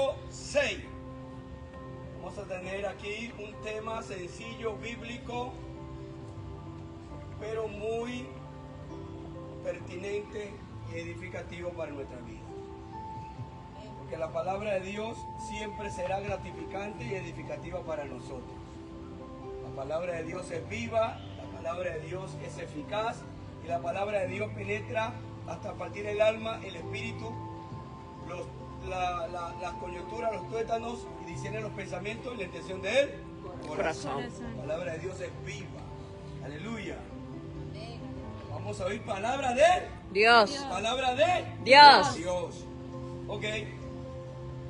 Hebreo 6. Vamos a tener aquí un tema sencillo, bíblico, pero muy pertinente y edificativo para nuestra vida. Porque la palabra de Dios siempre será gratificante y edificativa para nosotros. La palabra de Dios es viva, la palabra de Dios es eficaz y la palabra de Dios penetra hasta partir el alma, el espíritu, las coyunturas, los tuétanos y discierne los pensamientos y la intención de él. Corazón. La palabra de Dios es viva. Aleluya. Vamos a oír palabra de Dios. Palabra de Dios. Dios. Ok.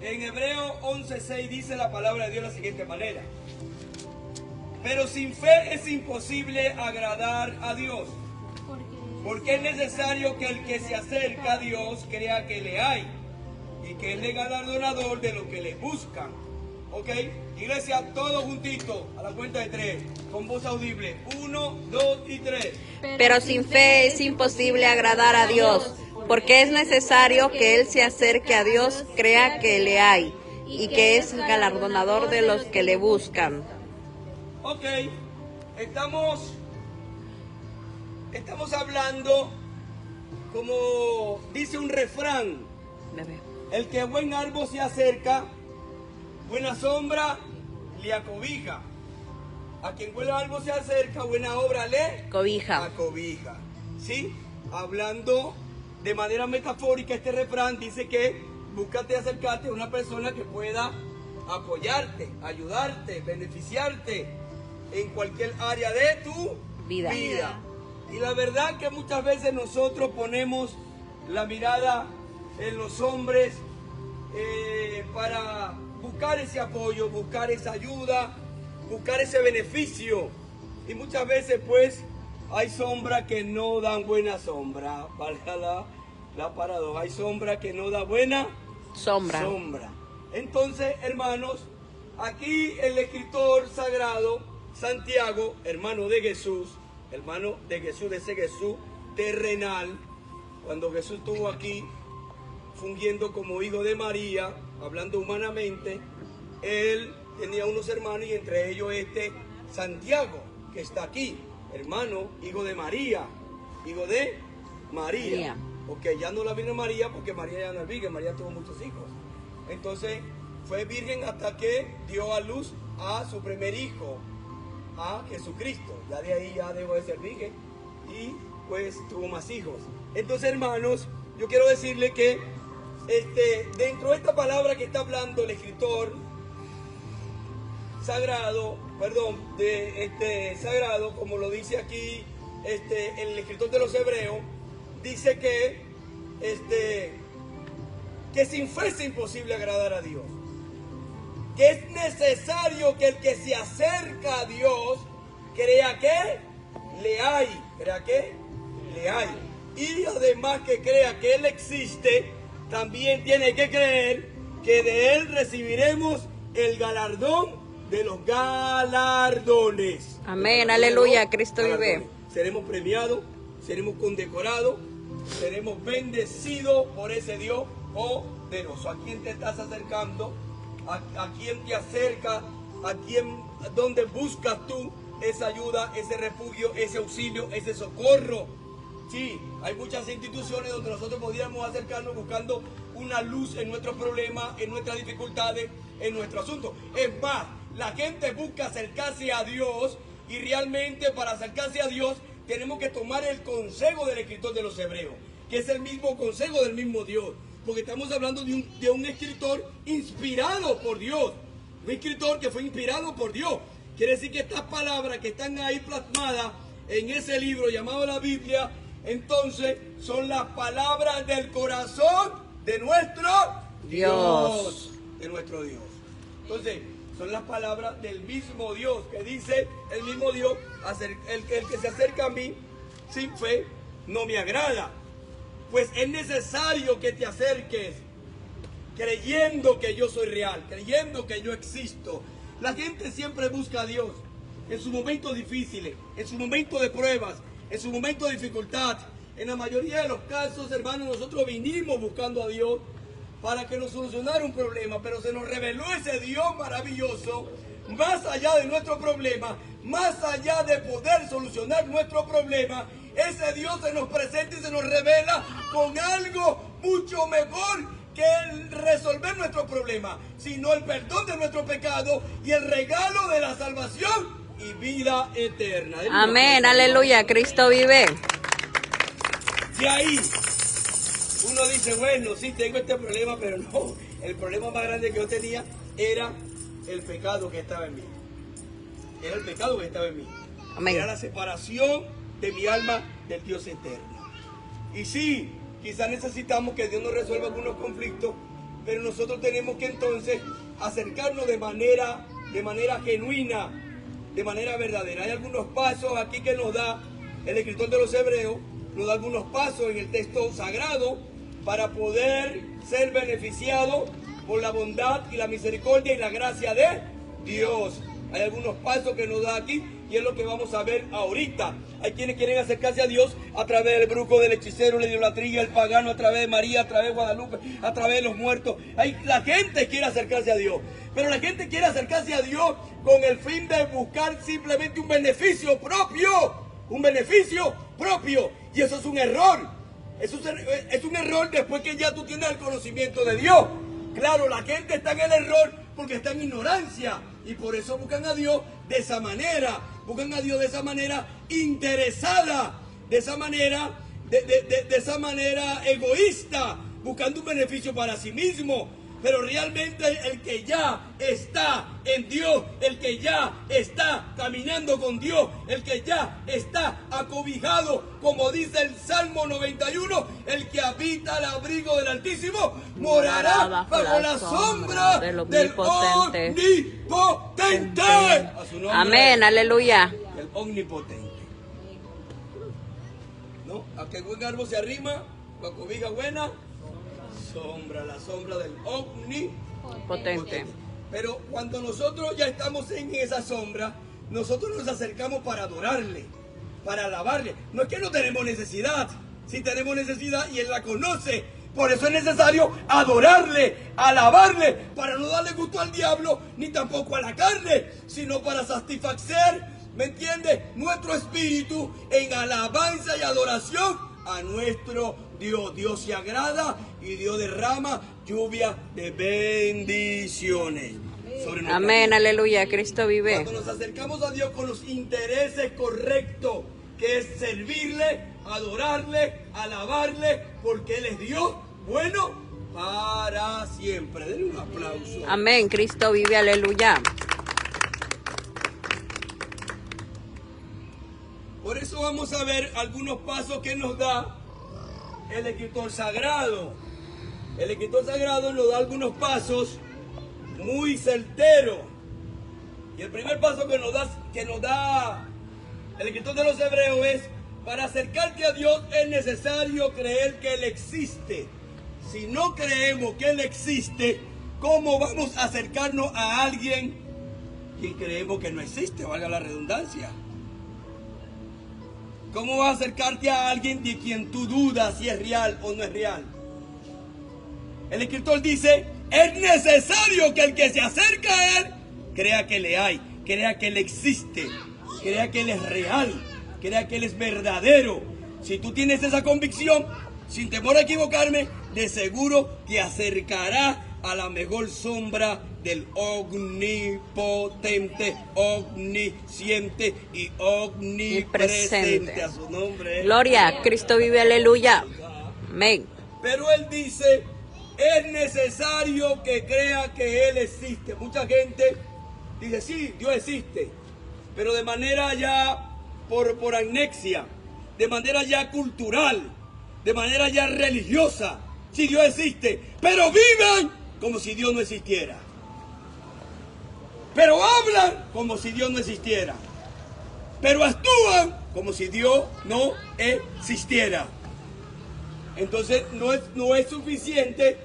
En Hebreo 11:6 dice la palabra de Dios de la siguiente manera. Pero sin fe es imposible agradar a Dios. Porque es necesario que el que se acerca a Dios crea que le hay y que Él es galardonador de los que le buscan. ¿Ok? Iglesia, todos juntitos, a la cuenta de 3, con voz audible. 1, 2 y 3. Pero sin fe es imposible agradar a Dios, porque es necesario que Él se acerque a Dios, crea que le hay y que es galardonador de los que le buscan. Ok, estamos hablando, como dice un refrán, el que buen árbol se acerca, buena sombra le acobija. A quien buen árbol se acerca, buena obra le Cobija. acobija. ¿Sí? Hablando de manera metafórica, este refrán dice que búscate acercarte a una persona que pueda apoyarte, ayudarte, beneficiarte en cualquier área de tu vida. Y la verdad que muchas veces nosotros ponemos la mirada en los hombres para buscar ese apoyo, buscar esa ayuda, buscar ese beneficio. Y muchas veces pues hay sombras que no dan buena sombra. Valga la paradoja. Hay sombra que no da buena sombra. Entonces, hermanos, aquí el escritor sagrado, Santiago, hermano de Jesús, de ese Jesús terrenal, cuando Jesús estuvo aquí fungiendo como hijo de María, hablando humanamente, él tenía unos hermanos y entre ellos Santiago, que está aquí, hermano, hijo de María. Porque ya no la Virgen María, porque María ya no es virgen, María tuvo muchos hijos. Entonces fue virgen hasta que dio a luz a su primer hijo, a Jesucristo. Ya de ahí ya dejó de ser virgen y pues tuvo más hijos. Entonces, hermanos, yo quiero decirle que dentro de esta palabra que está hablando el escritor sagrado, sagrado, como lo dice aquí el escritor de los Hebreos, dice que sin fe es imposible agradar a Dios. Que es necesario que el que se acerca a Dios crea que le hay. Y además que crea que Él existe, también tiene que creer que de Él recibiremos el galardón de los galardones. Amén, aleluya, Cristo vive. Seremos premiados, seremos condecorados, seremos bendecidos por ese Dios poderoso. ¿A quién te estás acercando? ¿A quién te acerca? ¿Dónde buscas tú esa ayuda, ese refugio, ese auxilio, ese socorro? Sí, hay muchas instituciones donde nosotros podríamos acercarnos buscando una luz en nuestros problemas, en nuestras dificultades, en nuestro asunto. Es más, la gente busca acercarse a Dios y realmente para acercarse a Dios tenemos que tomar el consejo del escritor de los Hebreos, que es el mismo consejo del mismo Dios. Porque estamos hablando de un escritor inspirado por Dios. Un escritor que fue inspirado por Dios. Quiere decir que estas palabras que están ahí plasmadas en ese libro llamado la Biblia, entonces son las palabras del corazón de nuestro Dios. De nuestro Dios. Entonces, son las palabras del mismo Dios, que dice el mismo Dios, el que se acerca a mí sin fe no me agrada. Pues es necesario que te acerques creyendo que yo soy real, creyendo que yo existo. La gente siempre busca a Dios en sus momentos difíciles, en sus momentos de pruebas, en sus momentos de dificultad. En la mayoría de los casos, hermanos, nosotros vinimos buscando a Dios para que nos solucionara un problema, pero se nos reveló ese Dios maravilloso, más allá de nuestro problema, más allá de poder solucionar nuestro problema, ese Dios se nos presenta y se nos revela con algo mucho mejor que el resolver nuestro problema, sino el perdón de nuestro pecado y el regalo de la salvación y vida eterna. Amén, aleluya, Cristo vive. De ahí uno dice, bueno, sí tengo este problema, pero no, el problema más grande que yo tenía era el pecado que estaba en mí. Era el pecado que estaba en mí. Amén. Era la separación de mi alma del Dios eterno. Y sí, quizás necesitamos que Dios nos resuelva algunos conflictos, pero nosotros tenemos que entonces acercarnos de manera genuina, de manera verdadera. Hay algunos pasos aquí que nos da el escritor de los Hebreos, nos da algunos pasos en el texto sagrado para poder ser beneficiados por la bondad y la misericordia y la gracia de Dios. Hay algunos pasos que nos da aquí y es lo que vamos a ver ahorita. Hay quienes quieren acercarse a Dios a través del brujo, del hechicero, la idolatría, el pagano, a través de María, a través de Guadalupe, a través de los muertos. La gente quiere acercarse a Dios, pero la gente quiere acercarse a Dios con el fin de buscar simplemente un beneficio propio. Un beneficio propio. Y eso es un error. Eso es un error después que ya tú tienes el conocimiento de Dios. Claro, la gente está en el error porque está en ignorancia. Y por eso buscan a Dios de esa manera. Buscan a Dios de esa manera interesada. De esa manera, de esa manera egoísta. Buscando un beneficio para sí mismo. Pero realmente el que ya está en Dios, el que ya está caminando con Dios, el que ya está acobijado, como dice el Salmo 91, el que habita al abrigo del Altísimo, morará bajo la sombra del Omnipotente. A su nombre, amén, aleluya. El Omnipotente. ¿No? A que buen árbol se arrima, la cobija buena. La sombra del Omnipotente. Pero cuando nosotros ya estamos en esa sombra, nosotros nos acercamos para adorarle, para alabarle. No es que no tenemos necesidad, sí tenemos necesidad y Él la conoce. Por eso es necesario adorarle, alabarle, para no darle gusto al diablo, ni tampoco a la carne, sino para satisfacer, ¿me entiendes?, nuestro espíritu en alabanza y adoración a nuestro Dios. Dios se agrada y Dios derrama lluvia de bendiciones sobre nosotros. Amén, aleluya, Cristo vive. Cuando nos acercamos a Dios con los intereses correctos, que es servirle, adorarle, alabarle, porque Él es Dios bueno para siempre. Denle un aplauso. Amén, Cristo vive, aleluya. Por eso vamos a ver algunos pasos que nos da el escritor sagrado. El escritor sagrado nos da algunos pasos muy certeros. Y el primer paso que nos da el escritor de los Hebreos es: para acercarte a Dios es necesario creer que Él existe. Si no creemos que Él existe, ¿cómo vamos a acercarnos a alguien que creemos que no existe? Valga la redundancia. ¿Cómo vas a acercarte a alguien de quien tú dudas si es real o no es real? El escritor dice, es necesario que el que se acerca a Él crea que le hay, crea que Él existe, crea que Él es real, crea que Él es verdadero. Si tú tienes esa convicción, sin temor a equivocarme, de seguro te acercará a la mejor sombra del omnipotente, omnisciente y omnipresente. A su nombre. Gloria, Cristo vive, aleluya. Amén. Pero Él dice, es necesario que crea que Él existe. Mucha gente dice, sí, Dios existe, pero de manera ya por anexia, de manera ya cultural, de manera ya religiosa. Sí, Dios existe, pero viven como si Dios no existiera. Pero hablan como si Dios no existiera. Pero actúan como si Dios no existiera. Entonces no es suficiente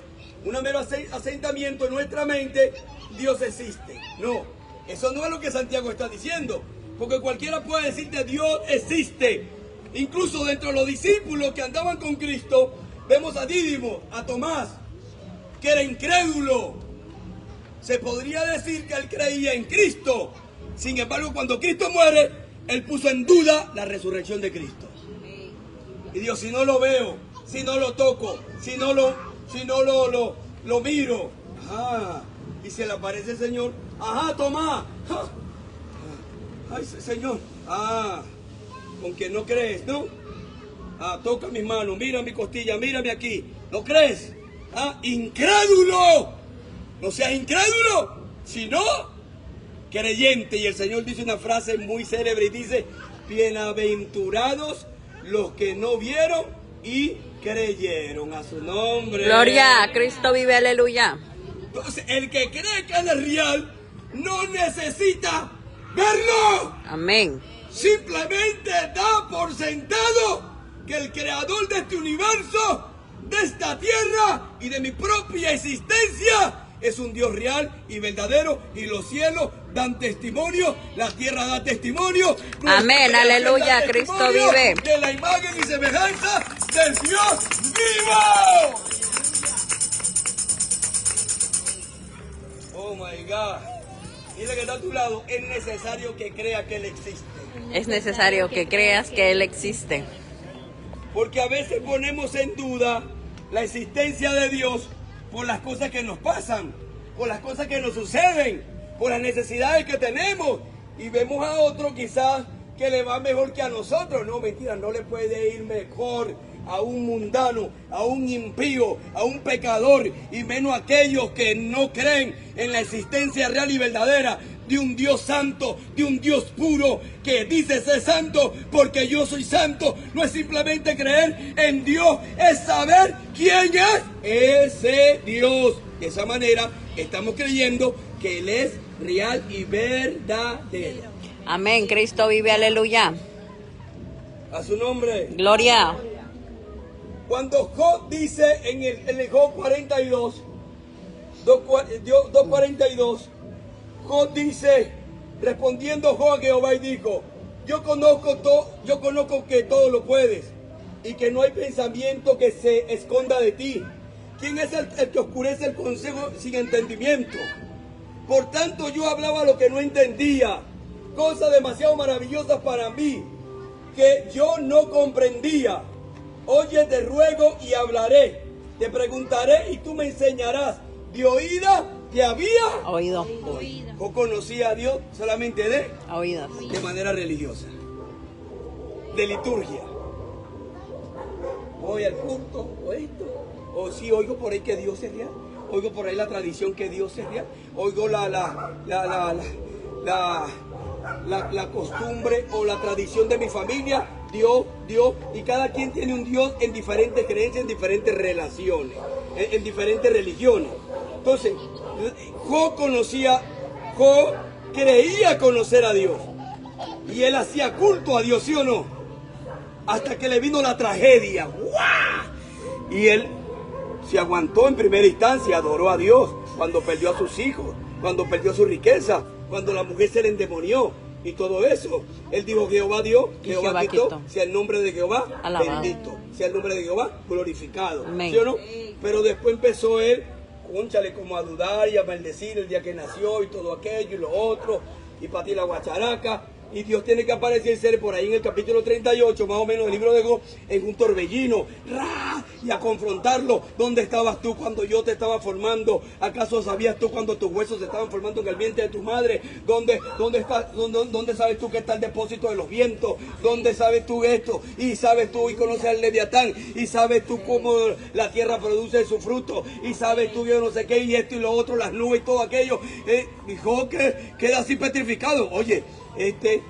un mero asentamiento en nuestra mente, Dios existe. No, eso no es lo que Santiago está diciendo. Porque cualquiera puede decirte Dios existe. Incluso dentro de los discípulos que andaban con Cristo, vemos a Dídimo, a Tomás, que era incrédulo. Se podría decir que él creía en Cristo. Sin embargo, cuando Cristo muere, él puso en duda la resurrección de Cristo. Y dijo, si no lo veo, si no lo toco, si no lo miro. Ajá. Y se le aparece el Señor. Ajá, Tomás. Ay, Señor. Con que no crees, ¿no? Toca mis manos, mira mi costilla, mírame aquí. ¿No crees? Incrédulo. No seas incrédulo, sino creyente. Y el Señor dice una frase muy célebre y dice, bienaventurados los que no vieron y creyeron. A su nombre. Gloria a Cristo vive, aleluya. Entonces, el que cree que Él es real, no necesita verlo. Amén. Simplemente da por sentado que el creador de este universo, de esta tierra y de mi propia existencia es un Dios real y verdadero, y los cielos dan testimonio, la tierra da testimonio. Amén, aleluya, Cristo vive. De la imagen y semejanza del Dios vivo. Oh my God. Dile que está a tu lado, es necesario que crea que Él existe. Es necesario que creas que Él existe. Porque a veces ponemos en duda la existencia de Dios por las cosas que nos pasan, por las cosas que nos suceden, por las necesidades que tenemos. Y vemos a otro quizás que le va mejor que a nosotros. No, mentira, no le puede ir mejor a un mundano, a un impío, a un pecador, y menos a aquellos que no creen en la existencia real y verdadera de un Dios santo, de un Dios puro, que dice ser santo porque yo soy santo. No es simplemente creer en Dios, es saber quién es ese Dios. De esa manera estamos creyendo que Él es real y verdadero. Amén, Cristo vive, aleluya. A su nombre. Gloria. Cuando Job dice en el Job 42, 2:42, Job dice, respondiendo Job a Jehová y dijo, yo conozco que todo lo puedes y que no hay pensamiento que se esconda de ti. ¿Quién es el que oscurece el consejo sin entendimiento? Por tanto yo hablaba lo que no entendía, cosas demasiado maravillosas para mí, que yo no comprendía. Oye, te ruego y hablaré, te preguntaré y tú me enseñarás. De oída te había Oído. o conocía a Dios solamente Oídos. de manera religiosa, de liturgia. Voy al culto o esto, o sí oigo por ahí que Dios es real, oigo por ahí la tradición que Dios es real, oigo la costumbre o la tradición de mi familia, Dios, y cada quien tiene un Dios en diferentes creencias, en diferentes relaciones, en diferentes religiones. Entonces, Job creía conocer a Dios, y él hacía culto a Dios, ¿sí o no? Hasta que le vino la tragedia. ¡Guau! Y él se aguantó en primera instancia, adoró a Dios cuando perdió a sus hijos, cuando perdió su riqueza, cuando la mujer se le endemonió y todo eso. Él dijo, Jehová dio, Jehová quitó, sea el nombre de Jehová alabado, bendito, sea el nombre de Jehová glorificado. Amén. ¿Sí o no? Pero después empezó él, cónchale, como a dudar y a maldecir el día que nació y todo aquello y lo otro, y para ti la guacharaca. Y Dios tiene que aparecerse por ahí en el capítulo 38, más o menos, del libro de Job, en un torbellino, ¡ra! Y a confrontarlo. ¿Dónde estabas tú cuando yo te estaba formando? ¿Acaso sabías tú cuando tus huesos se estaban formando en el vientre de tu madre? ¿Dónde sabes tú que está el depósito de los vientos? ¿Dónde sabes tú esto? Y sabes tú y conoces al Leviatán, y sabes tú cómo la tierra produce su fruto, y sabes tú yo no sé qué, y esto y lo otro, las nubes y todo aquello. Dijo que queda así petrificado. Oye, este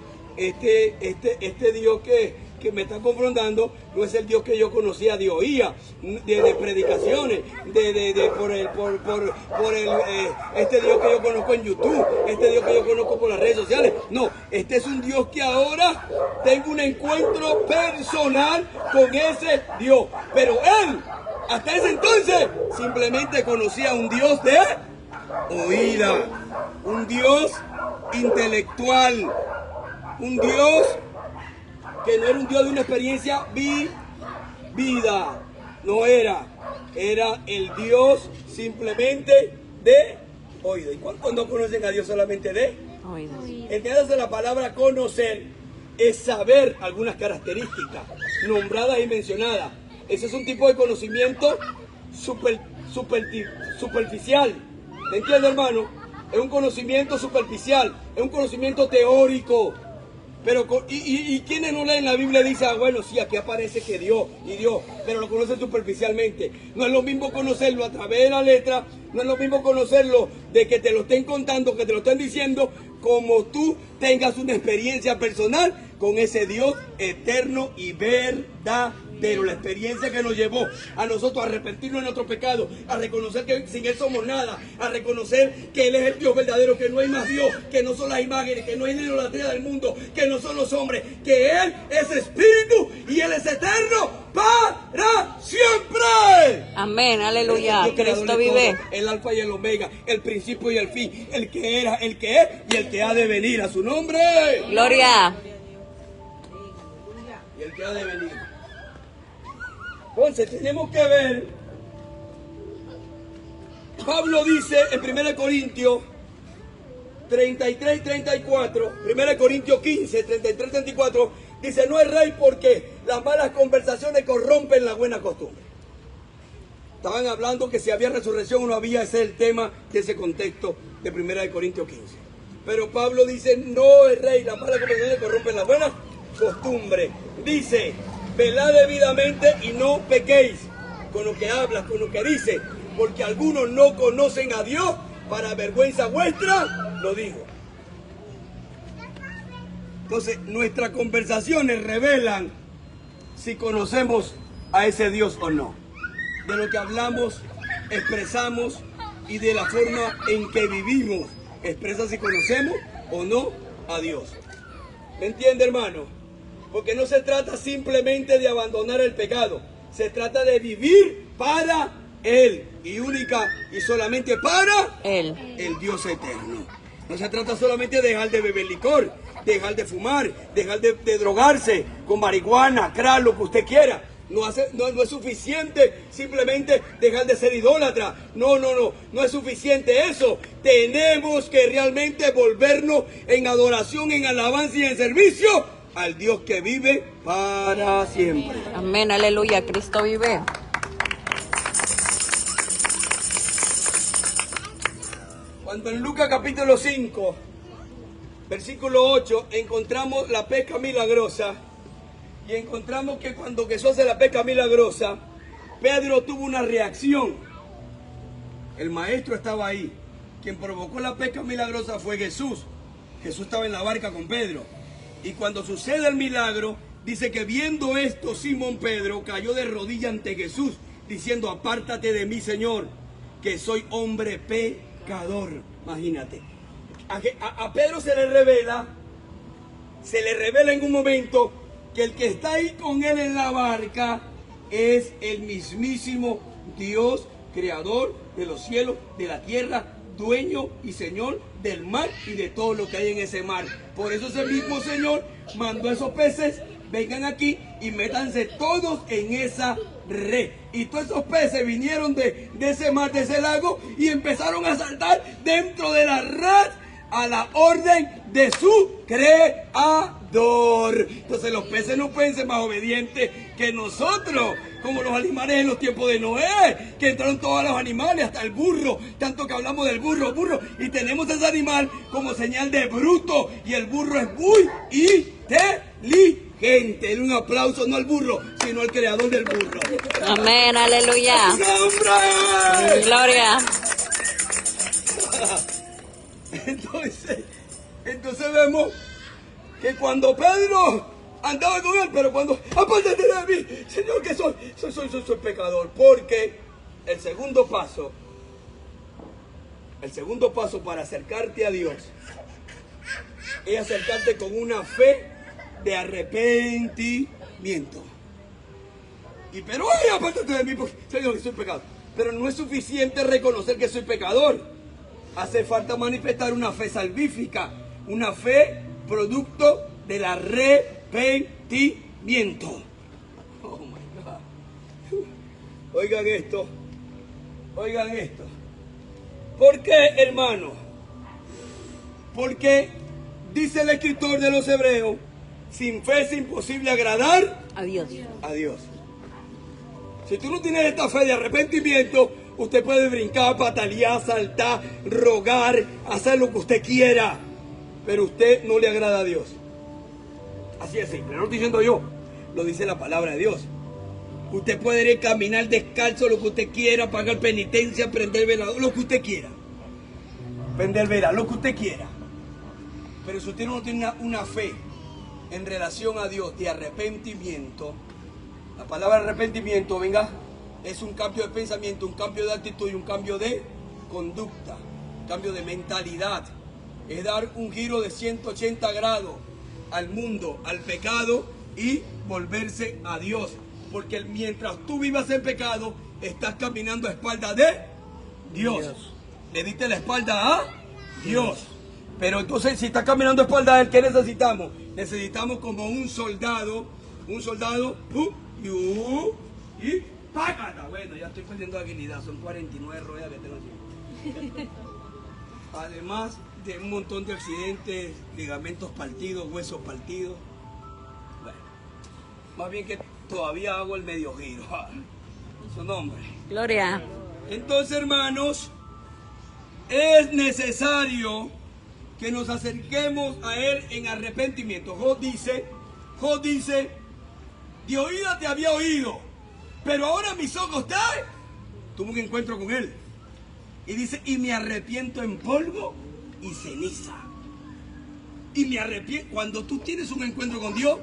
Dios que me está confrontando no es el Dios que yo conocía de oía, de predicaciones, este Dios que yo conozco en YouTube, este Dios que yo conozco por las redes sociales. No, este es un Dios que ahora tengo un encuentro personal con ese Dios. Pero él, hasta ese entonces, simplemente conocía un Dios de oída, un Dios intelectual, un Dios que no era un Dios de una experiencia vida, no era. Era el Dios simplemente de oído. ¿Y cuántos no conocen a Dios solamente de Oídos. el que hace la palabra conocer es saber algunas características nombradas y mencionadas? Ese es un tipo de conocimiento superficial. ¿Me entiende, hermano? Es un conocimiento superficial, es un conocimiento teórico. Pero quienes no leen la Biblia dicen, ah, bueno, sí, aquí aparece que Dios y Dios, pero lo conocen superficialmente. No es lo mismo conocerlo a través de la letra, no es lo mismo conocerlo de que te lo estén contando, que te lo estén diciendo, como tú tengas una experiencia personal con ese Dios eterno y verdadero. La experiencia que nos llevó a nosotros a arrepentirnos de nuestro pecado, a reconocer que sin Él somos nada, a reconocer que Él es el Dios verdadero, que no hay más Dios, que no son las imágenes, que no hay la idolatría del mundo, que no son los hombres, que Él es espíritu y Él es eterno para siempre. Amén, aleluya. El creador Cristo de vive. todo, el alfa y el omega, el principio y el fin, el que era, el que es y el que ha de venir. A su nombre. Gloria. Y el que ha de venir. Entonces tenemos que ver, Pablo dice en 1 Corintios 33 y 34, 1 Corintios 15, 33 y 34, dice, no es rey porque las malas conversaciones corrompen la buena costumbre. Estaban hablando que si había resurrección o no había, ese es el tema de ese contexto de 1 Corintios 15. Pero Pablo dice, no es rey, las malas conversaciones corrompen la buena costumbre. Dice, velad debidamente y no pequéis con lo que hablas, con lo que dices, porque algunos no conocen a Dios, para vergüenza vuestra, lo digo. Entonces, nuestras conversaciones revelan si conocemos a ese Dios o no. De lo que hablamos, expresamos y de la forma en que vivimos, expresa si conocemos o no a Dios. ¿Me entiende, hermano? Porque no se trata simplemente de abandonar el pecado. Se trata de vivir para Él. Y única y solamente para Él. El Dios eterno. No se trata solamente de dejar de beber licor, dejar de fumar, dejar de drogarse con marihuana, crack, lo que usted quiera. No es suficiente simplemente dejar de ser idólatra. No es suficiente eso. Tenemos que realmente volvernos en adoración, en alabanza y en servicio al Dios que vive para siempre. Amén, aleluya. Cristo vive. Cuando en Lucas capítulo 5, versículo 8, encontramos la pesca milagrosa, y encontramos que cuando Jesús hace la pesca milagrosa, Pedro tuvo una reacción. El maestro estaba ahí. Quien provocó la pesca milagrosa fue Jesús. Jesús estaba en la barca con Pedro. Y cuando sucede el milagro, dice que viendo esto, Simón Pedro cayó de rodillas ante Jesús, diciendo, apártate de mí, Señor, que soy hombre pecador. Imagínate. A Pedro se le revela en un momento que el que está ahí con él en la barca es el mismísimo Dios, creador de los cielos, de la tierra, dueño y señor del mar y de todo lo que hay en ese mar. Por eso ese mismo Señor mandó a esos peces, vengan aquí y métanse todos en esa red. Y todos esos peces vinieron de ese mar, de ese lago, y empezaron a saltar dentro de la red a la orden de su creador. Entonces los peces no pueden ser más obedientes que nosotros, como los animales en los tiempos de Noé, que entraron todos los animales, hasta el burro, tanto que hablamos del burro, y tenemos ese animal como señal de bruto, y el burro es muy inteligente. Un aplauso no al burro, sino al creador del burro. Amén, aleluya. ¡Nombre! Gloria. Entonces vemos que cuando Pedro andaba con él, pero cuando apártate de mí, Señor, que soy pecador, porque el segundo paso para acercarte a Dios es acercarte con una fe de arrepentimiento. Pero apártate de mí, porque Señor, que soy pecador. Pero no es suficiente reconocer que soy pecador. Hace falta manifestar una fe salvífica, una fe producto del arrepentimiento. Oh my God. Oigan esto. Oigan esto. ¿Por qué, hermano? Porque dice el escritor de los Hebreos, sin fe es imposible agradar A Dios. a Dios. Si tú no tienes esta fe de arrepentimiento, usted puede brincar, patalear, saltar, rogar, hacer lo que usted quiera, pero usted no le agrada a Dios. Así es simple, no lo estoy diciendo yo, lo dice la palabra de Dios. Usted puede ir a caminar descalzo, lo que usted quiera, pagar penitencia, prender velador, lo que usted quiera. Prender velador, lo que usted quiera. Pero si usted no tiene una fe en relación a Dios de arrepentimiento, la palabra arrepentimiento, venga, es un cambio de pensamiento, un cambio de actitud y un cambio de conducta, cambio de mentalidad. Es dar un giro de 180 grados al mundo, al pecado y volverse a Dios. Porque mientras tú vivas en pecado, estás caminando a espaldas de Dios. Le diste la espalda a Dios. Pero entonces, si estás caminando a espaldas de Él, ¿qué necesitamos? Necesitamos como un soldado, y ¡págata! Bueno, ya estoy perdiendo agilidad, son 49 ruedas que tengo aquí. Además de un montón de accidentes, ligamentos partidos, huesos partidos. Bueno, más bien que todavía hago el medio giro. Su nombre. Gloria. Entonces, hermanos, es necesario que nos acerquemos a Él en arrepentimiento. Job dice, de oída te había oído, pero ahora mis ojos te... Tuve un encuentro con Él. Y dice, y me arrepiento en polvo y ceniza. Y me arrepiento. Cuando tú tienes un encuentro con Dios,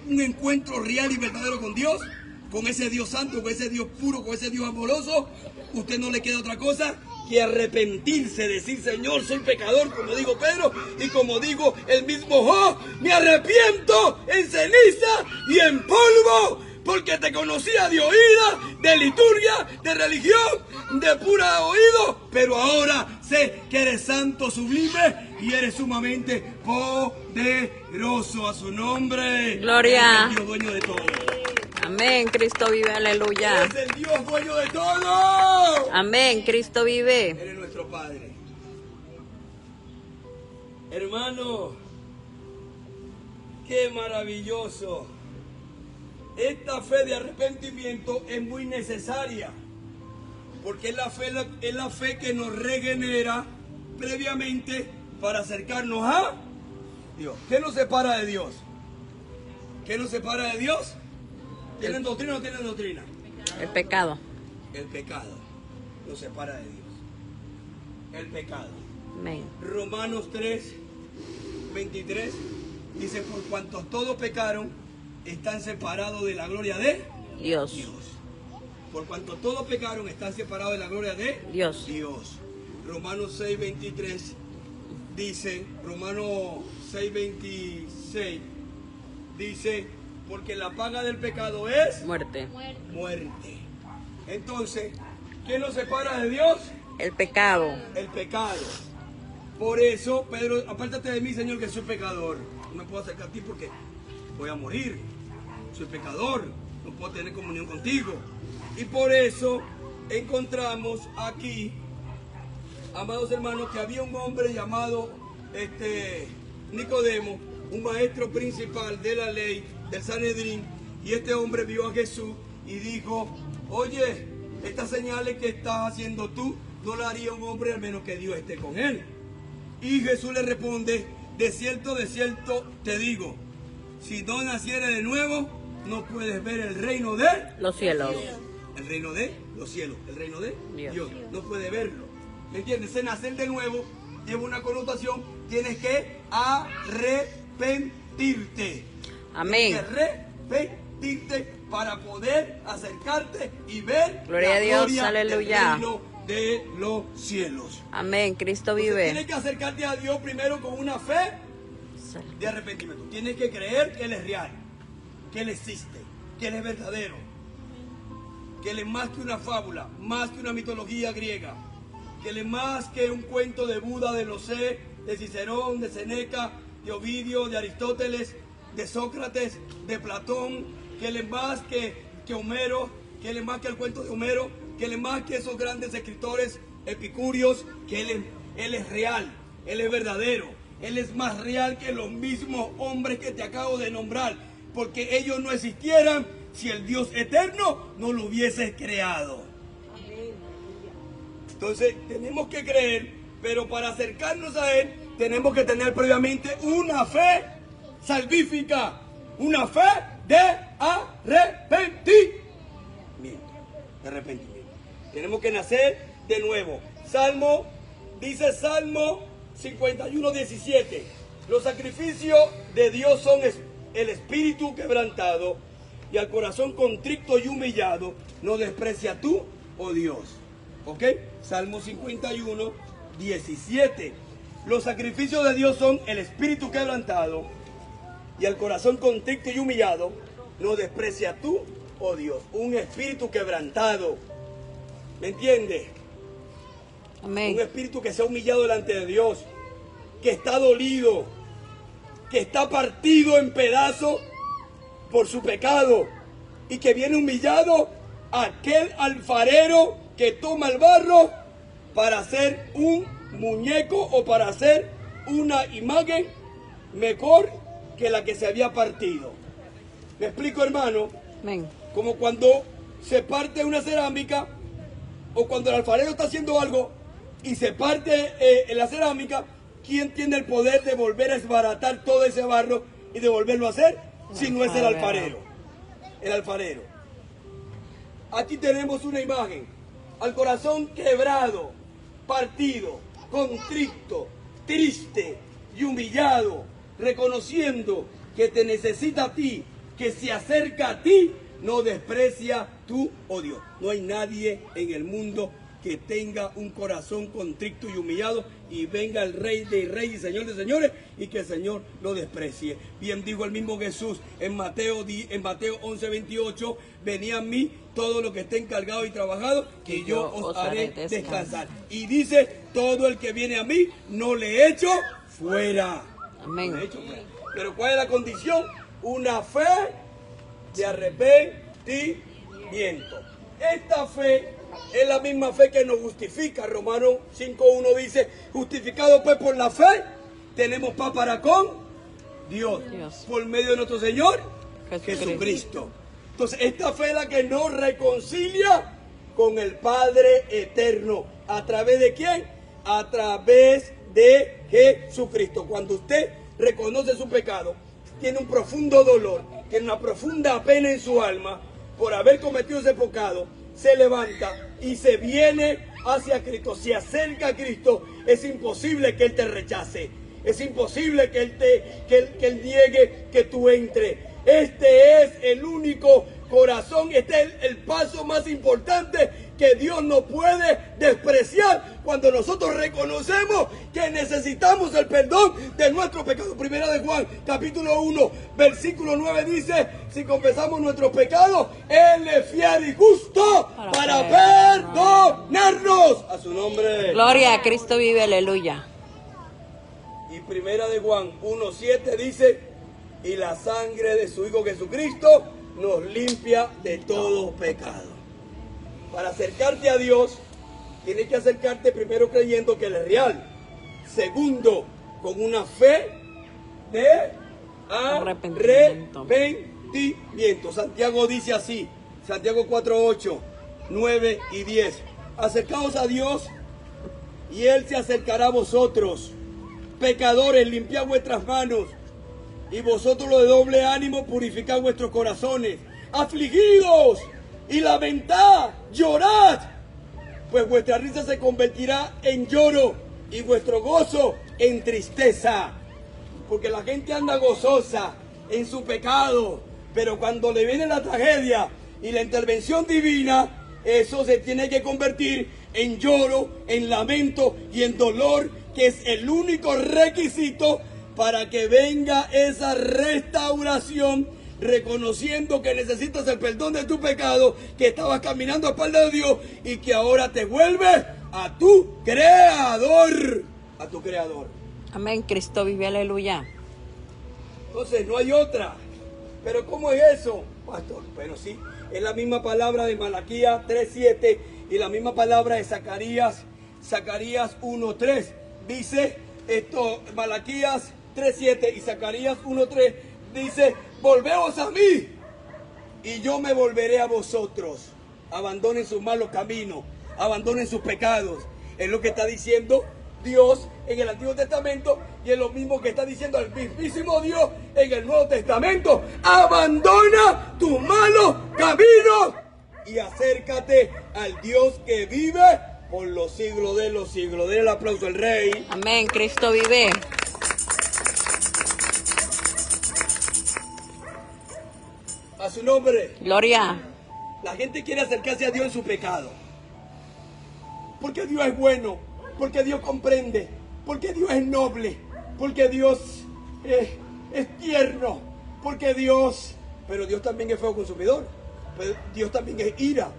un encuentro real y verdadero con Dios, con ese Dios santo, con ese Dios puro, con ese Dios amoroso, usted no le queda otra cosa que arrepentirse, decir, Señor, soy pecador, como digo Pedro, y como digo el mismo Job, me arrepiento en ceniza y en polvo, porque te conocía de oída, de liturgia, de religión, de pura oído, pero ahora sé que eres santo, sublime, y eres sumamente poderoso. A su nombre. Gloria. Eres el Dios dueño de todo. Amén, Cristo vive, aleluya. Eres el Dios dueño de todo. Amén, Cristo vive. Eres nuestro Padre. Hermano, qué maravilloso. Esta fe de arrepentimiento es muy necesaria, porque es la fe que nos regenera previamente para acercarnos a Dios. ¿Qué nos separa de Dios? ¿Qué nos separa de Dios? ¿Tienen doctrina o no tienen doctrina? El pecado. El pecado nos separa de Dios. El pecado. Amén. Romanos 3, 23 dice, por cuanto todos pecaron, están separados de la gloria de Dios. Por cuanto todos pecaron, están separados de la gloria de Dios. Romanos 6, 23 dice, Romanos 6, 26 dice, porque la paga del pecado es Muerte. muerte. Entonces, ¿qué nos separa de Dios? El pecado. El pecado. Por eso, Pedro, apártate de mí, Señor, que soy pecador. No me puedo acercar a ti porque voy a morir. Soy pecador. No puedo tener comunión contigo. Y por eso encontramos aquí, amados hermanos, que había un hombre llamado Nicodemo, un maestro principal de la ley del Sanedrín, y este hombre vio a Jesús y dijo, oye, estas señales que estás haciendo tú, no las haría un hombre al menos que Dios esté con él. Y Jesús le responde, de cierto te digo, si no naciere de nuevo, no puedes ver el reino de los cielos. El reino de los cielos, el reino de Dios. Dios. No puede verlo. ¿Me entiendes? Ese nacer de nuevo lleva una connotación, tienes que arrepentirte. Amén. Tienes que arrepentirte para poder acercarte y ver Gloria a Dios, aleluya. del reino de los cielos. Amén, Cristo Entonces, vive. tienes que acercarte a Dios primero con una fe de arrepentimiento. Tienes que creer que Él es real, que Él existe, que Él es verdadero, que Él es más que una fábula, más que una mitología griega, que Él es más que un cuento de Buda, de Losé, de Cicerón, de Seneca, de Ovidio, de Aristóteles, de Sócrates, de Platón, que Él es más que Homero, que Él es más que el cuento de Homero, que él es más que esos grandes escritores epicúreos, que él es real, él es verdadero, él es más real que los mismos hombres que te acabo de nombrar, porque ellos no existieran si el Dios eterno no lo hubiese creado. Entonces tenemos que creer, pero para acercarnos a él tenemos que tener previamente una fe salvífica, una fe de arrepentimiento. Tenemos que nacer de nuevo. Dice Salmo 51:17. Los sacrificios de Dios son el espíritu quebrantado, y al corazón contrito y humillado no desprecia tú, oh Dios. ¿Ok? Salmo 51:17. Los sacrificios de Dios son el espíritu quebrantado, y al corazón contrito y humillado no desprecia tú, oh Dios. Un espíritu quebrantado. ¿Me entiendes? Amén. Un espíritu que se ha humillado delante de Dios, que está dolido, que está partido en pedazos por su pecado, y que viene humillado a aquel alfarero que toma el barro para hacer un muñeco o para hacer una imagen mejor que la que se había partido. ¿Me explico, hermano? Amén. Como cuando se parte una cerámica, o cuando el alfarero está haciendo algo y se parte en la cerámica, ¿quién tiene el poder de volver a desbaratar todo ese barro y de volverlo a hacer? Si no es el alfarero. El alfarero. Aquí tenemos una imagen. Al corazón quebrado, partido, contrito, triste y humillado, reconociendo que te necesita a ti, que se acerca a ti, no desprecia tu odio. No hay nadie en el mundo que tenga un corazón contrito y humillado y venga el Rey de Reyes y Señor de Señores y que el Señor lo desprecie. Bien dijo el mismo Jesús en Mateo 11:28, venid a mí todos los que estén cargados y trabajados, que yo os haré descansar. Y dice, todo el que viene a mí, no le echo fuera. Amén. No le echo fuera. Pero ¿cuál es la condición? Una fe de arrepentimiento. Esta fe es la misma fe que nos justifica. Romanos 5:1 dice, justificados pues por la fe, tenemos paz para con Dios, por medio de nuestro Señor Jesucristo. Entonces esta fe es la que nos reconcilia con el Padre eterno. ¿A través de quién? A través de Jesucristo. Cuando usted reconoce su pecado, tiene un profundo dolor, tiene una profunda pena en su alma por haber cometido ese pecado, se levanta y se viene hacia Cristo, se acerca a Cristo. Es imposible que Él te rechace, es imposible que Él niegue que tú entres. Este es el único corazón, este es el paso más importante que Dios no puede despreciar cuando nosotros reconocemos que necesitamos el perdón de nuestro pecado. Primera de Juan, capítulo 1, versículo 9 dice, si confesamos nuestros pecados, Él es fiel y justo para perdonarnos. A su nombre. Gloria a Cristo vive, aleluya. Y Primera de Juan 1:7 dice, y la sangre de su Hijo Jesucristo nos limpia de todo pecado. Para acercarte a Dios, tienes que acercarte primero creyendo que Él es real. Segundo, con una fe de arrepentimiento. Santiago dice así, Santiago 4:8, 9 y 10. Acercaos a Dios y Él se acercará a vosotros. Pecadores, limpiad vuestras manos. Y vosotros los de doble ánimo, purificad vuestros corazones. Afligidos y lamentad, llorad, pues vuestra risa se convertirá en lloro y vuestro gozo en tristeza. Porque la gente anda gozosa en su pecado, pero cuando le viene la tragedia y la intervención divina, eso se tiene que convertir en lloro, en lamento y en dolor, que es el único requisito para que venga esa restauración, reconociendo que necesitas el perdón de tu pecado, que estabas caminando a espaldas de Dios y que ahora te vuelves a tu Creador. A tu Creador. Amén, Cristo vive, aleluya. Entonces no hay otra. Pero ¿cómo es eso, pastor? Bueno, sí, es la misma palabra de Malaquías 3:7 Y la misma palabra de Zacarías 1:3 dice esto, Malaquías 3:7 y Zacarías 1:3 dice, volveos a mí y yo me volveré a vosotros. Abandonen sus malos caminos, abandonen sus pecados. Es lo que está diciendo Dios en el Antiguo Testamento y es lo mismo que está diciendo el mismísimo Dios en el Nuevo Testamento. Abandona tus malos caminos y acércate al Dios que vive por los siglos de los siglos. Den el aplauso al Rey. Amén, Cristo vive. A su nombre. Gloria. La gente quiere acercarse a Dios en su pecado. Porque Dios es bueno, porque Dios comprende, porque Dios es noble, porque Dios es tierno, porque Dios... Pero Dios también es fuego consumidor, pero Dios también es ira,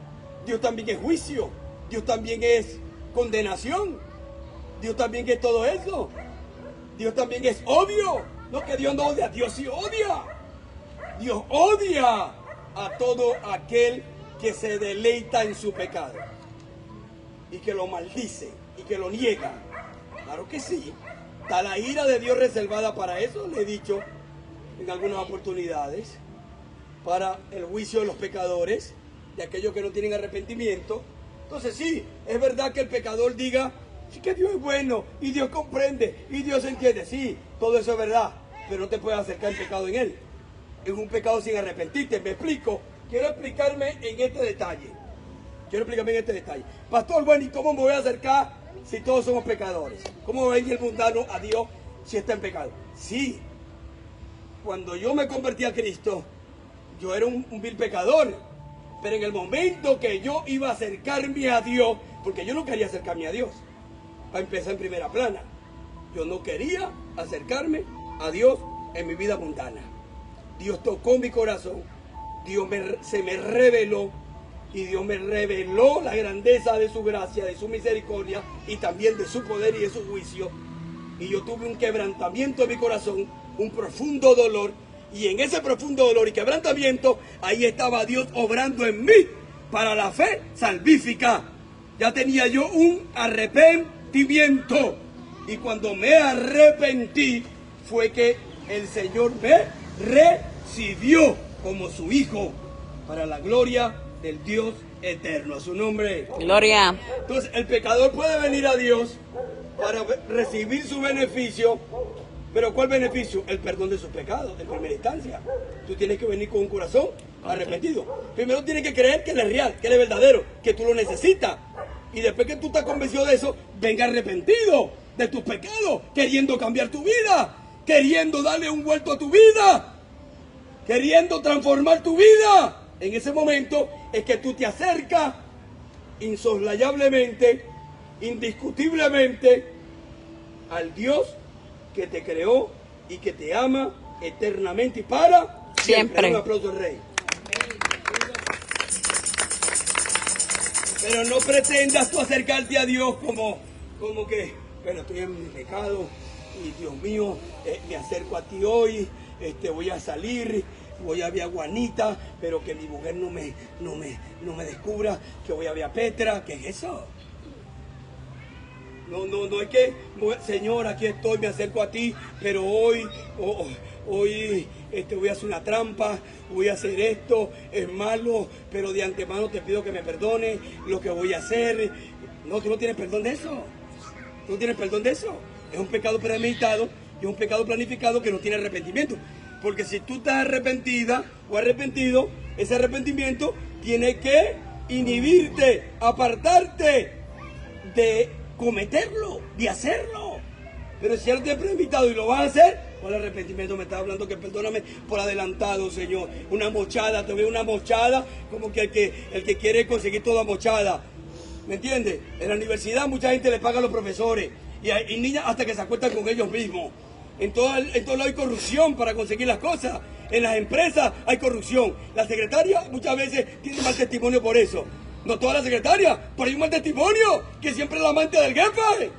Dios también es juicio, Dios también es condenación, Dios también es todo eso, Dios también es odio. No que Dios no odia, Dios sí odia. Dios odia a todo aquel que se deleita en su pecado y que lo maldice y que lo niega. Claro que sí. Está la ira de Dios reservada para eso, le he dicho en algunas oportunidades, para el juicio de los pecadores, de aquellos que no tienen arrepentimiento. Entonces sí, es verdad que el pecador diga, sí que Dios es bueno y Dios comprende y Dios entiende. Sí, todo eso es verdad, pero no te puedes acercar el pecado en él. Es un pecado sin arrepentirte. Me explico. Quiero explicarme en este detalle. Pastor, bueno, ¿y cómo me voy a acercar si todos somos pecadores? ¿Cómo va a ir el mundano a Dios si está en pecado? Sí, cuando yo me convertí a Cristo, yo era un vil pecador. Pero en el momento que yo iba a acercarme a Dios, porque yo no quería acercarme a Dios, para empezar en primera plana, yo no quería acercarme a Dios en mi vida mundana. Dios tocó mi corazón, se me reveló, y Dios me reveló la grandeza de su gracia, de su misericordia, y también de su poder y de su juicio. Y yo tuve un quebrantamiento en mi corazón, un profundo dolor, y en ese profundo dolor y quebrantamiento, ahí estaba Dios obrando en mí para la fe salvífica. Ya tenía yo un arrepentimiento, y cuando me arrepentí, fue que el Señor me recibió como su hijo para la gloria del Dios eterno. A su nombre. Gloria. Entonces el pecador puede venir a Dios para recibir su beneficio. Pero ¿cuál beneficio? El perdón de sus pecados en primera instancia. Tú tienes que venir con un corazón arrepentido. Primero tienes que creer que Él es real, que Él es verdadero, que tú lo necesitas. Y después que tú estás convencido de eso, venga arrepentido de tus pecados, queriendo cambiar tu vida, queriendo darle un vuelto a tu vida, queriendo transformar tu vida. En ese momento es que tú te acercas insoslayablemente, indiscutiblemente al Dios que te creó y que te ama eternamente y para siempre. Un aplauso al Rey. Pero no pretendas tú acercarte a Dios como que, bueno, estoy en mi pecado y Dios mío, me acerco a ti hoy, voy a salir, voy a ver a Juanita, pero que mi mujer no me descubra, que voy a ver a Petra. ¿Qué es eso? No es que, Señor, aquí estoy, me acerco a ti, pero hoy voy a hacer una trampa, voy a hacer esto, es malo, pero de antemano te pido que me perdone lo que voy a hacer. No, tú no tienes perdón de eso. Tú no tienes perdón de eso. Es un pecado premeditado y es un pecado planificado que no tiene arrepentimiento. Porque si tú estás arrepentida o arrepentido, ese arrepentimiento tiene que inhibirte, apartarte de cometerlo, de hacerlo. Pero si ya lo tienes premeditado y lo vas a hacer, ¿cuál arrepentimiento me estás hablando? Que perdóname por adelantado, Señor. Una mochada, te veo una mochada, como que el que quiere conseguir toda mochada. ¿Me entiendes? En la universidad mucha gente le paga a los profesores y hay niñas hasta que se acuestan con ellos mismos. En todo lado hay corrupción para conseguir las cosas. En las empresas hay corrupción. La secretaria muchas veces tiene mal testimonio por eso. No todas las secretarias, pero hay un mal testimonio, que siempre es la amante del jefe.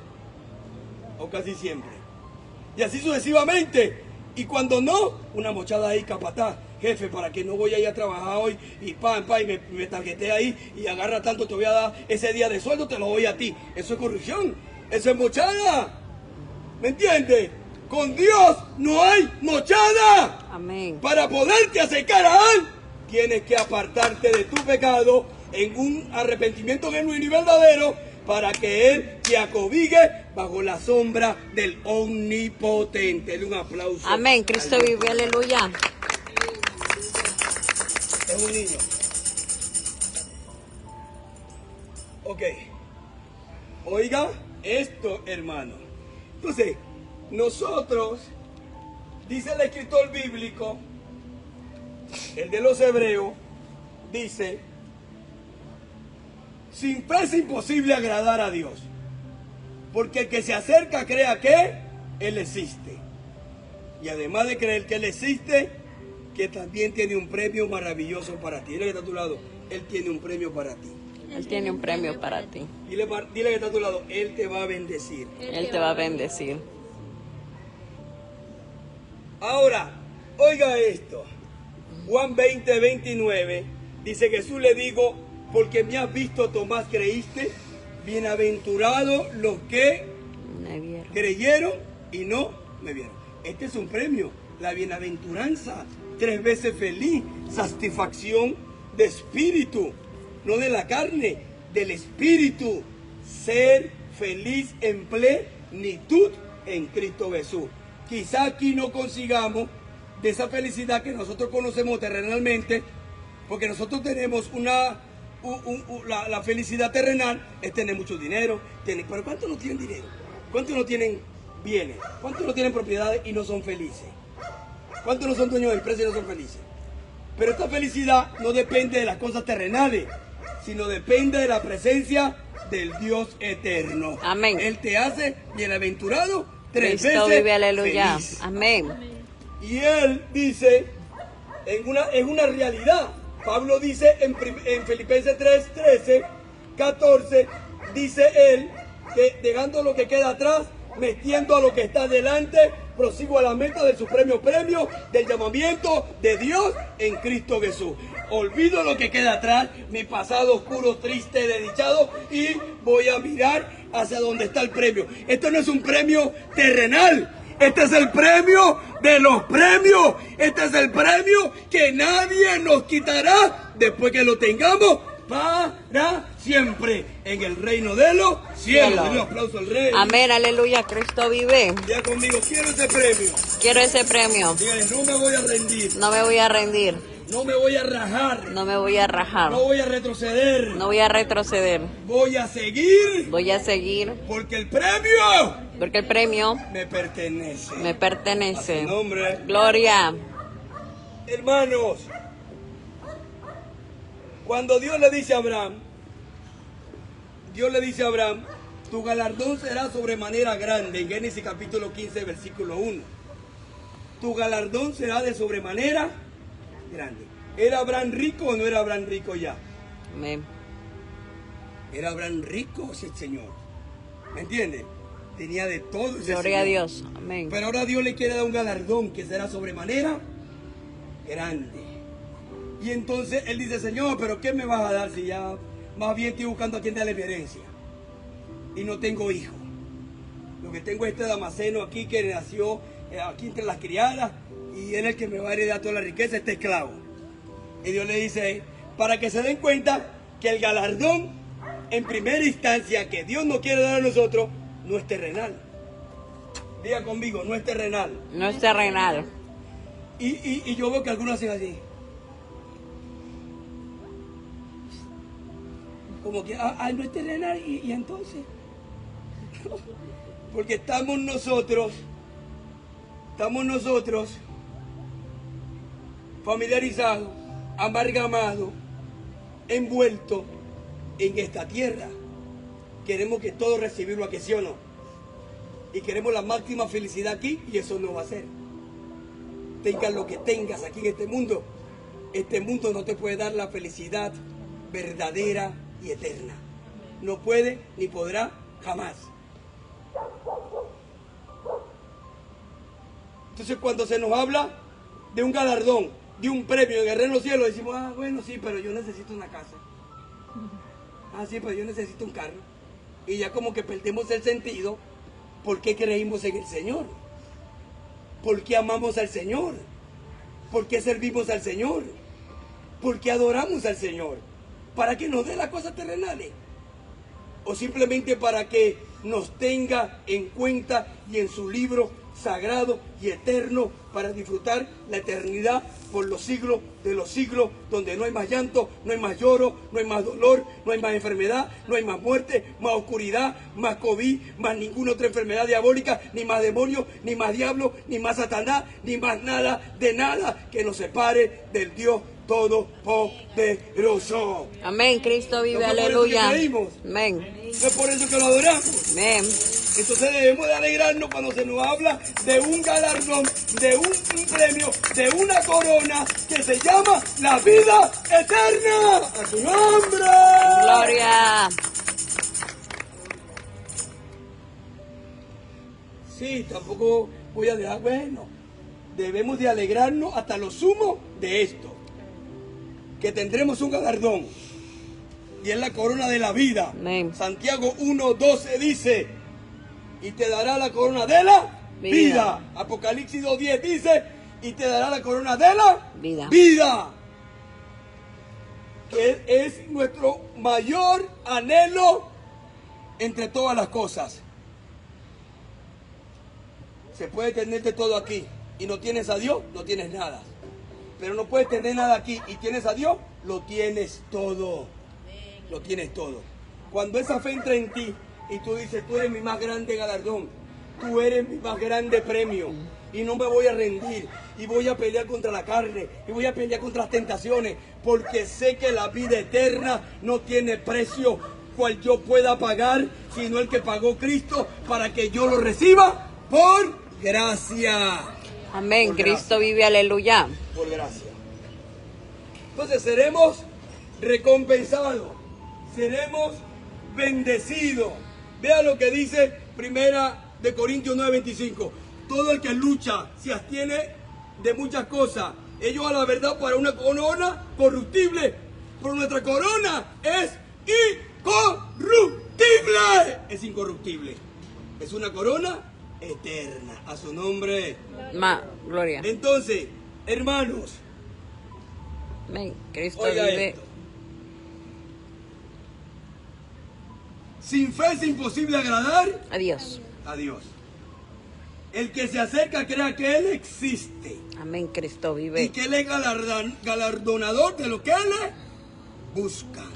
O casi siempre. Y así sucesivamente. Y cuando no, una mochada ahí capataz. jefe, ¿para que no voy a ir a trabajar hoy? Y me tarjeté ahí y agarra tanto, te voy a dar ese día de sueldo, te lo doy a ti. Eso es corrupción, eso es mochada. ¿Me entiendes? Con Dios no hay mochada. Amén. Para poderte acercar a Él, tienes que apartarte de tu pecado en un arrepentimiento genuino y verdadero, para que Él te acobije bajo la sombra del Omnipotente. Dale un aplauso. Amén. Cristo vive, aleluya. Es un niño. Ok. Oiga esto, hermano. Entonces, nosotros, dice el escritor bíblico, el de los Hebreos, dice: sin fe es imposible agradar a Dios, porque el que se acerca crea que Él existe. Y además de creer que Él existe, que también tiene un premio maravilloso para ti. Dile que está a tu lado: Él tiene un premio para ti. Él tiene un premio para ti. Dile que está a tu lado: Él te va a bendecir. Él te va a bendecir. Ahora, oiga esto. Juan 20, 29 dice: Jesús le digo, porque me has visto, Tomás, creíste. Bienaventurados los que Me vieron. creyeron y no me vieron. Este es un premio, la bienaventuranza, 3 veces feliz, satisfacción de espíritu, no de la carne, del espíritu. Ser feliz en plenitud en Cristo Jesús. Quizá aquí no consigamos de esa felicidad que nosotros conocemos terrenalmente, porque nosotros tenemos la felicidad terrenal es tener mucho dinero. Pero ¿cuántos no tienen dinero? ¿Cuántos no tienen bienes? ¿Cuántos no tienen propiedades y no son felices? ¿Cuántos no son dueños de empresas y no son felices? Pero esta felicidad no depende de las cosas terrenales, sino depende de la presencia del Dios eterno. Amén. Él te hace bienaventurado 3 Cristo veces vive, aleluya. feliz. Amén. Y Él dice, es una realidad. Pablo dice en Filipenses 3, 13, 14, dice él que dejando lo que queda atrás, metiendo a lo que está delante, prosigo a la meta del supremo premio del llamamiento de Dios en Cristo Jesús. Olvido lo que queda atrás, mi pasado oscuro, triste, desdichado, y voy a mirar hacia donde está el premio. Esto no es un premio terrenal. Este es el premio de los premios. Este es el premio que nadie nos quitará después que lo tengamos para siempre en el reino de los cielos. Denle un aplauso al Rey. Amén, aleluya. Cristo vive. Ya conmigo, quiero ese premio. Quiero ese premio. Dígale: no me voy a rendir. No me voy a rendir. No me voy a rajar. No me voy a rajar. No voy a retroceder. No voy a retroceder. Voy a seguir. Voy a seguir. Porque el premio Porque el premio me pertenece. me A pertenece. su nombre. Gloria. Hermanos, cuando Dios le dice a Abraham, tu galardón será sobremanera grande, en Génesis capítulo 15, versículo 1. Tu galardón será de sobremanera grande. ¿Era Abraham rico o no era Abraham rico ya? Amén. Era Abraham rico ese Señor. ¿Me entiendes? Tenía de todo ese Gloria a Señor. Dios. Amén. Pero ahora Dios le quiere dar un galardón que será sobremanera grande. Y entonces él dice: Señor, ¿pero qué me vas a dar si ya más bien estoy buscando a quien darle mi herencia? Y no tengo hijo. Lo que tengo es este Damaseno aquí que nació aquí entre las criadas, y él es el que me va a heredar toda la riqueza, este esclavo. Y Dios le dice, para que se den cuenta que el galardón en primera instancia que Dios nos quiere dar a nosotros no es terrenal. Diga conmigo: no es terrenal. No es terrenal. Y yo veo que algunos hacen así. Como que, no es terrenal, y entonces. Porque estamos nosotros familiarizados, amalgamados, envueltos en esta tierra. Queremos que todo recibirlo aquí, ¿sí o no? Y queremos la máxima felicidad aquí, y eso no va a ser. Tengas lo que tengas aquí en este mundo no te puede dar la felicidad verdadera y eterna. No puede ni podrá jamás. Entonces, cuando se nos habla de un galardón de un premio en el reino de los cielos, decimos, ah, bueno, sí, pero yo necesito una casa. Ah, sí, pero yo necesito un carro. Y ya como que perdemos el sentido. ¿Por qué creímos en el Señor? ¿Por qué amamos al Señor? ¿Por qué servimos al Señor? ¿Por qué adoramos al Señor? ¿Para que nos dé las cosas terrenales? ¿O simplemente para que nos tenga en cuenta y en su libro sagrado y eterno para disfrutar la eternidad por los siglos de los siglos, donde no hay más llanto, no hay más lloro, no hay más dolor, no hay más enfermedad, no hay más muerte, más oscuridad, más COVID, más ninguna otra enfermedad diabólica, ni más demonios, ni más diablo, ni más Satanás, ni más nada de nada que nos separe del Dios Todopoderoso? Amén, Cristo vive, ¿No fue por eso aleluya. que creímos? Amén. ¿No es por eso que lo adoramos? Amén. Entonces debemos de alegrarnos cuando se nos habla de un galardón, de un premio, de una corona que se llama la vida eterna. ¡A su nombre! Gloria. Sí, tampoco voy a dejar, bueno, debemos de alegrarnos hasta lo sumo de esto, que tendremos un galardón, y es la corona de la vida. Amén. Santiago 1:12 dice, y te dará la corona de la vida. Apocalipsis 2:10 dice, y te dará la corona de la vida. Que es nuestro mayor anhelo entre todas las cosas. Se puede tener de todo aquí y no tienes a Dios, no tienes nada. Pero no puedes tener nada aquí y tienes a Dios, lo tienes todo. Lo tienes todo. Cuando esa fe entra en ti y tú dices, tú eres mi más grande galardón, tú eres mi más grande premio, y no me voy a rendir, y voy a pelear contra la carne, y voy a pelear contra las tentaciones, porque sé que la vida eterna no tiene precio cual yo pueda pagar, sino el que pagó Cristo para que yo lo reciba por gracia. Amén, Por Cristo gracia. vive, aleluya. Por gracia. Entonces seremos recompensados, seremos bendecidos. Vea lo que dice Primera de Corintios 9:25. Todo el que lucha se abstiene de muchas cosas. Ellos a la verdad para una corona corruptible, pero nuestra corona es incorruptible. Es incorruptible. Es una corona eterna. A su nombre. Gloria. Entonces, hermanos, Amén, Cristo oiga vive. esto. Sin fe es imposible agradar A Dios. a Dios. El que se acerca crea que Él existe Amén, Cristo y vive. que Él es galardonador de lo que le buscan.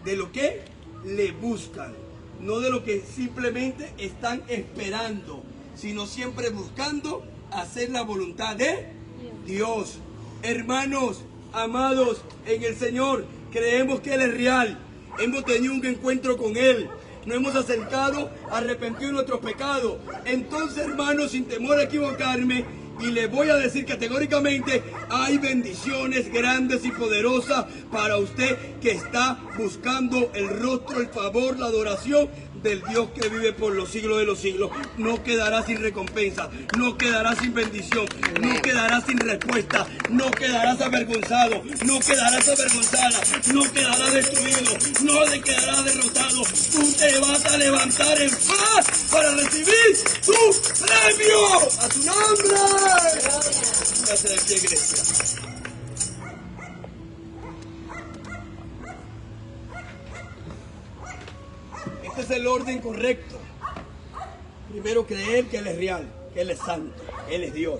De lo que le buscan. No de lo que simplemente están esperando, sino siempre buscando hacer la voluntad de Dios. Hermanos, amados en el Señor, creemos que Él es real. Hemos tenido un encuentro con Él. Nos hemos acercado a arrepentir de nuestros pecados. Entonces, hermanos, sin temor a equivocarme, y les voy a decir categóricamente, hay bendiciones grandes y poderosas para usted que está buscando el rostro, el favor, la adoración del Dios que vive por los siglos de los siglos. No quedará sin recompensa, no quedará sin bendición, no quedará sin respuesta, no quedarás avergonzado, no quedarás avergonzada, no quedarás destruido, no te quedarás derrotado. Tú te vas a levantar en paz para recibir tu premio. ¡A tu nombre! Gracias de pie, iglesia. Este es el orden correcto. Primero creer que Él es real, que Él es santo, Él es Dios.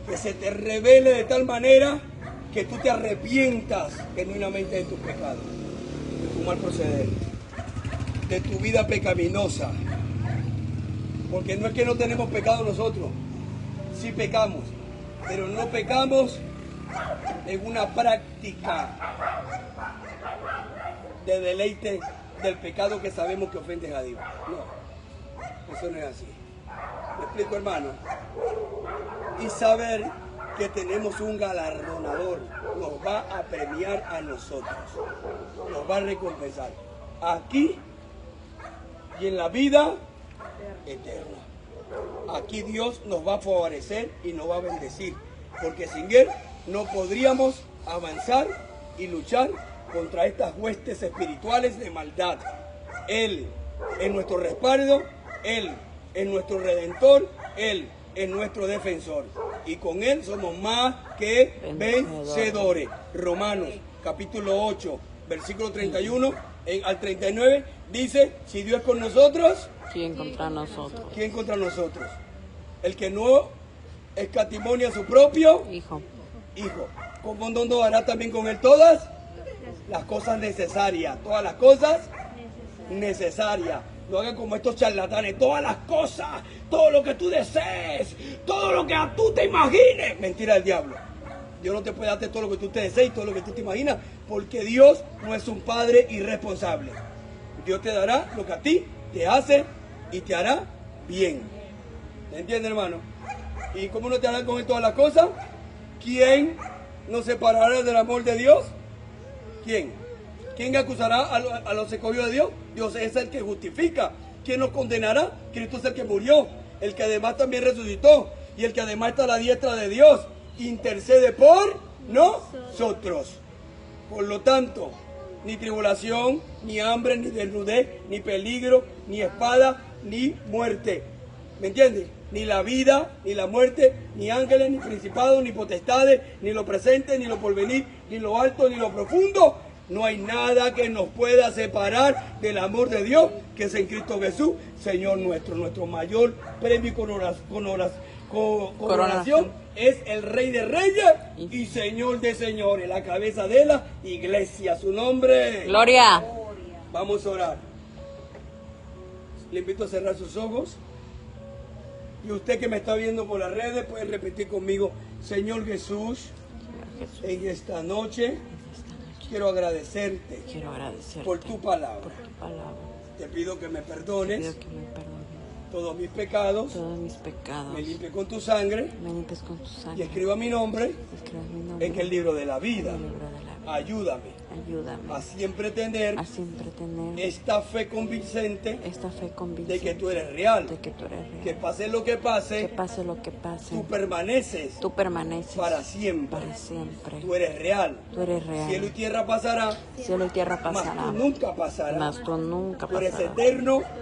Que se te revele de tal manera que tú te arrepientas genuinamente de tus pecados, de tu mal proceder, de tu vida pecaminosa. Porque no es que no tenemos pecado nosotros, sí pecamos, pero no pecamos en una práctica de deleite del pecado que sabemos que ofende a Dios. No, eso no es así. ¿Me explico, hermano? Y saber que tenemos un galardonador, nos va a premiar a nosotros, nos va a recompensar aquí y en la vida eterna. aquí Dios nos va a favorecer y nos va a bendecir, porque sin Él no podríamos avanzar y luchar contra estas huestes espirituales de maldad. Él es nuestro respaldo, Él es nuestro redentor, Él es nuestro defensor. Y con Él somos más que vencedores. Romanos capítulo 8, versículo 31 al 39 dice, si Dios es con nosotros, ¿quién contra nosotros? ¿Quién contra nosotros? El que no escatimonia a su propio Hijo. ¿Cómo no nos dará también con Él todas las cosas necesarias? Todas las cosas necesarias. No hagan como estos charlatanes, todas las cosas, todo lo que tú desees, todo lo que tú te imagines. Mentira del diablo. Dios no te puede darte todo lo que tú te desees, todo lo que tú te imaginas, porque Dios no es un padre irresponsable. Dios te dará lo que a ti te hace y te hará bien. ¿Me entiendes, hermano? ¿Y cómo no te hará con todas las cosas? ¿Quién nos separará del amor de Dios? ¿Quién? ¿Quién acusará a los escogidos de Dios? Dios es el que justifica. ¿Quién nos condenará? Cristo es el que murió, el que además también resucitó y el que además está a la diestra de Dios. Intercede por nosotros. Por lo tanto, ni tribulación, ni hambre, ni desnudez, ni peligro, ni espada, ni muerte. ¿Me entiendes? Ni la vida, ni la muerte, ni ángeles, ni principados, ni potestades, ni lo presente, ni lo porvenir, ni lo alto, ni lo profundo. No hay nada que nos pueda separar del amor de Dios, que es en Cristo Jesús, Señor nuestro. Nuestro mayor premio y coronación es el Rey de Reyes y Señor de Señores, la cabeza de la iglesia. Su nombre. Gloria. Vamos a orar. Le invito a cerrar sus ojos. Y usted que me está viendo por las redes puede repetir conmigo, Señor Jesús, en esta noche quiero agradecerte por tu palabra. Te pido que me perdones todos mis pecados, me limpies con tu sangre y escriba mi nombre en el libro de la vida. Ayúdame a siempre tener esta fe convincente de que tú eres real, que pase lo que pase, tú permaneces para siempre. Tú eres real. Cielo y tierra pasará, mas tú nunca pasarás.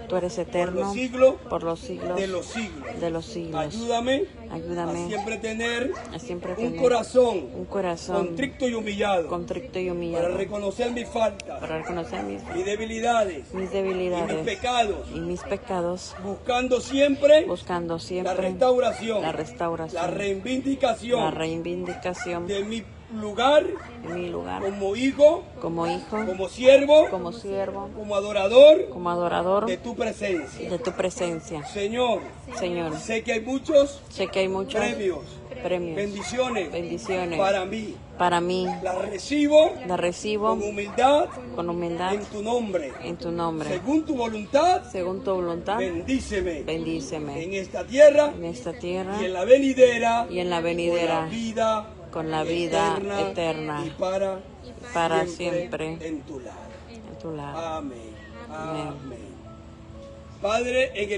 Tú eres eterno por los siglos de los siglos. Ayúdame a siempre tener un corazón contrito y humillado para reconocer mis faltas, mis debilidades y mis pecados, buscando siempre la restauración, la reivindicación de mi lugar como hijo, como siervo, como adorador de tu presencia. Señor, sé que hay muchos premios, bendiciones para mí. La recibo con humildad en tu nombre. Según tu voluntad, bendíceme en esta tierra y en la venidera con la vida eterna y para siempre en tu lado. Amén. Padre, en el